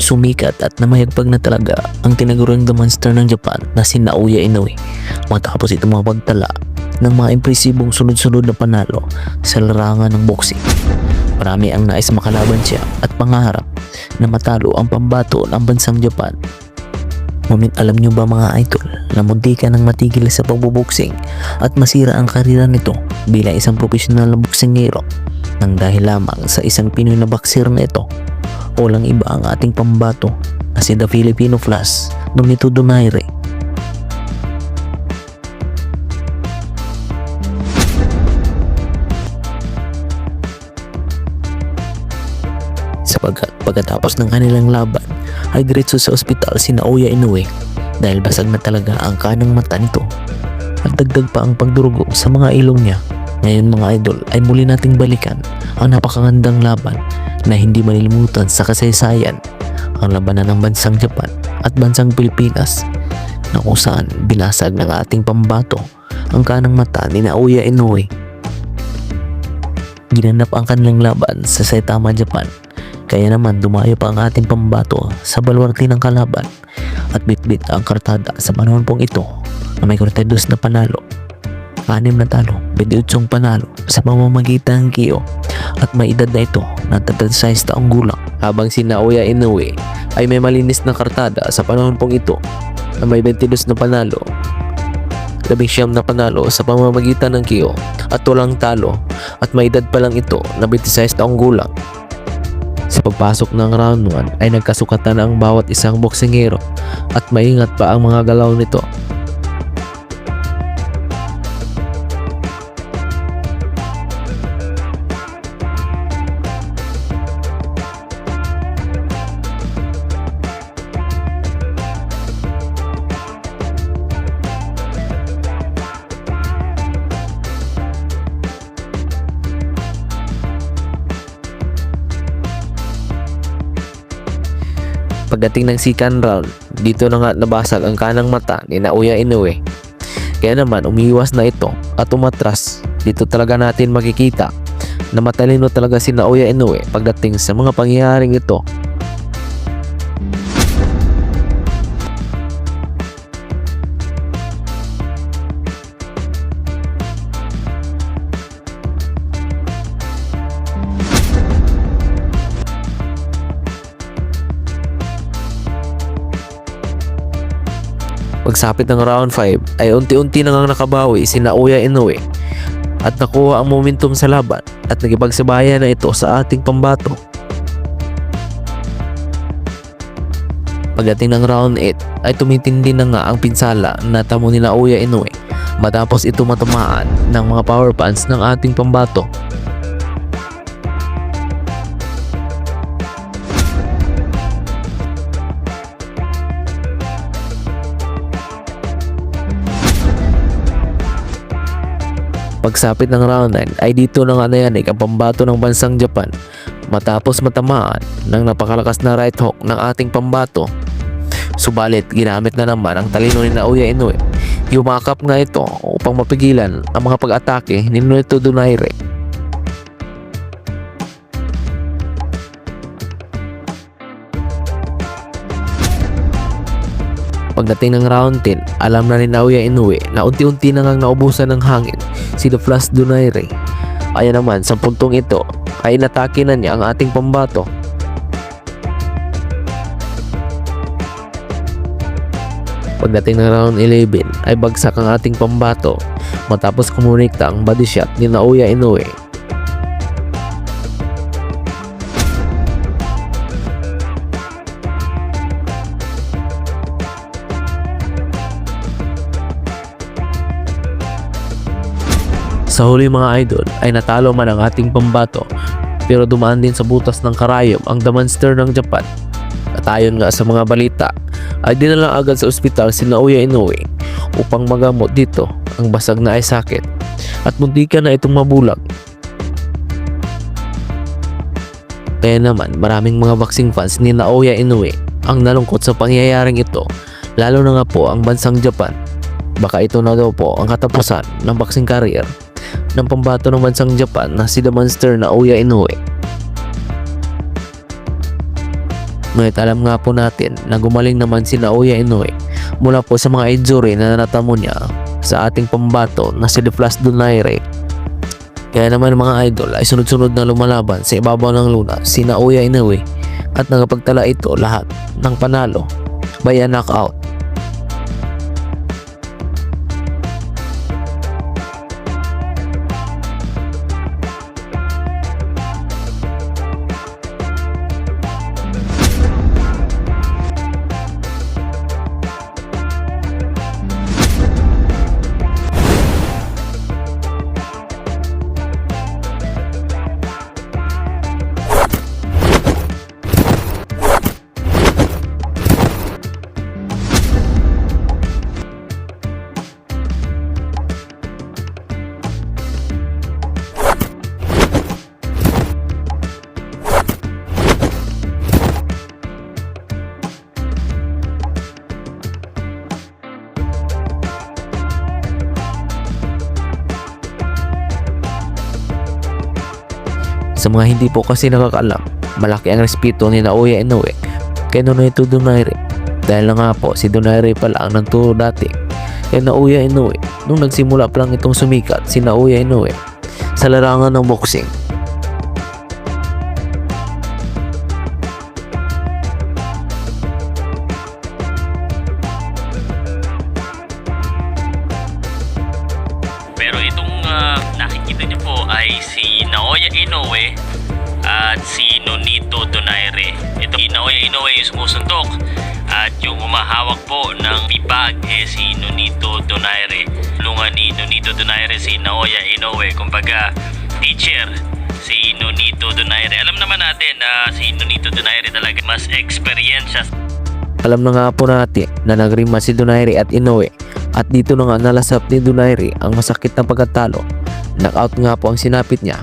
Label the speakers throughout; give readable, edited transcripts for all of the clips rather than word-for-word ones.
Speaker 1: sumikat at namayagpag na talaga ang tinaguriang The Monster ng Japan na si Naoya Inoue matapos ito mapagtala ng mga impresibong sunod-sunod na panalo sa larangan ng boxing. Marami ang nais makalaban siya at pangarap na matalo ang pambato ng bansang Japan. Ngunit alam nyo ba mga idol na munti ka nang matigil sa pagbuboxing at masira ang karera nito bilang isang profesional na boksingero nang dahil lamang sa isang Pinoy na boxer na ito? Walang iba ang ating pambato na si The Filipino Flash, Nonito Donaire. Sapagkat pagkatapos ng kanilang laban ay diretso sa ospital si Naoya Inoue dahil basag na talaga ang kanang mata nito at dagdag pa ang pagdurugo sa mga ilong niya. Ngayon mga idol ay muli nating balikan ang napakagandang laban na hindi malilimutan sa kasaysayan, ang labanan ng bansang Japan at bansang Pilipinas na kung saan binasag ng ating pambato ang kanang mata ni Naoya Inoue. Ginanap ang kanilang laban sa Saitama, Japan. Kaya naman dumayo pa ang ating pambato sa baluarte ng kalaban at bitbit ang kartada sa panahon pong ito na may 42 na panalo, 6 na talo, 28 panalo sa pamamagitan ng KO at may edad na ito na 36 taong gulang, habang si Naoya Inoue ay may malinis na kartada sa panahon pong ito na may 22 na panalo, 19 na panalo sa pamamagitan ng KO at walang talo at may edad pa lang ito na 26 taong gulang. Sa pagpasok ng round 1 ay nagkasukatan ang bawat isang boksingero at maingat pa ang mga galaw nito. Pagdating ng second round, dito na nga nabasag ang kanang mata ni Naoya Inoue. Kaya naman umiwas na ito at umatras. Dito talaga natin makikita na matalino talaga si Naoya Inoue pagdating sa mga pangyayaring ito. Pagsapit ng round 5 ay unti-unti na ngang nakabawi si Naoya Inoue at nakuha ang momentum sa laban at nagipagsabayan na ito sa ating pambato. Pagdating ng round 8 ay tumitindi na nga ang pinsala na tamo ni Naoya Inoue matapos ito matamaan ng mga power punch ng ating pambato. Pagsapit ng round 9 ay dito na nga nayanig ang pambato ng bansang Japan matapos matamaan ng napakalakas na right hook ng ating pambato. Subalit ginamit na naman ang talino ni Naoya Inoue. Yumakap nga ito upang mapigilan ang mga pag-atake ni Nonito Donaire. Pagdating ng round 10, alam na ni Naoya Inoue na unti-unti na ngang naubusan ng hangin si The Flash Donaire. Kaya naman sa puntong ito ay inatake na niya ang ating pambato. Pagdating ng round 11 ay bagsak ang ating pambato matapos kumunikta ang body shot ni Naoya Inoue. Sa huli mga idol ay natalo man ang ating pambato pero dumaan din sa butas ng karayom ang The Monster ng Japan. At ayon nga sa mga balita ay dinala agad sa ospital si Naoya Inoue upang magamot dito ang basag na eye socket at muntikan na itong mabulag. Kaya naman maraming mga boxing fans ni Naoya Inoue ang nalungkot sa pangyayaring ito, lalo na nga po ang bansang Japan. Baka ito na daw po ang katapusan ng boxing career ng pambato ng bansang Japan na si The Monster Naoya Inoue. Ngunit alam nga po natin na gumaling naman si Naoya Inoue mula po sa mga injury na natamo niya sa ating pambato na si The Flash Donaire. Kaya naman mga idol ay sunod-sunod na lumalaban sa ibabaw ng luna si Naoya Inoue at nakapagtala ito lahat ng panalo by a knockout. Sa mga hindi po kasi nakakaalam, malaki ang respeto ni Naoya Inoue kay Nonito Donaire dahil na nga po si Donaire pala ang nagturo dati kay Naoya Inoue nung nagsimula pa lang itong sumikat si Naoya Inoue sa larangan ng boxing.
Speaker 2: Pero itong nakikita niyo po ay si Naoya Inoue at si Nonito Donaire. Ito si Naoya Inoue yung sumusuntok at yung humahawak po ng bibag si Nonito Donaire. Tulungan ni Nonito Donaire si Naoya Inoue, kumbaga teacher si Nonito Donaire. Alam naman natin na si Nonito Donaire talaga mas experience.
Speaker 1: Alam na nga po natin na nagrima si Donaire at Inoue at dito na nga nalasap ni Donaire ang masakit na pagkatalo. Knockout nga po ang sinapit niya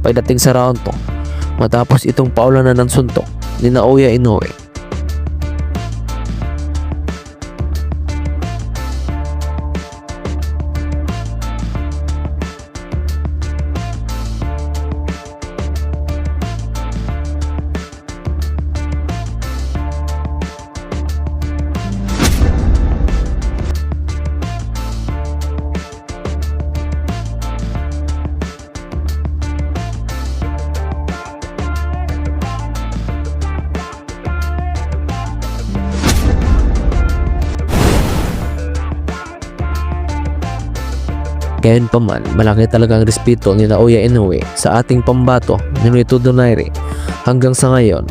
Speaker 1: pagdating sa round 2 matapos itong paulanan ng suntok ni Naoya Inoue. Gayon pa man, malaki talaga ang respeto ni Naoya Inoue sa ating pambato ni Nonito Donaire hanggang sa ngayon.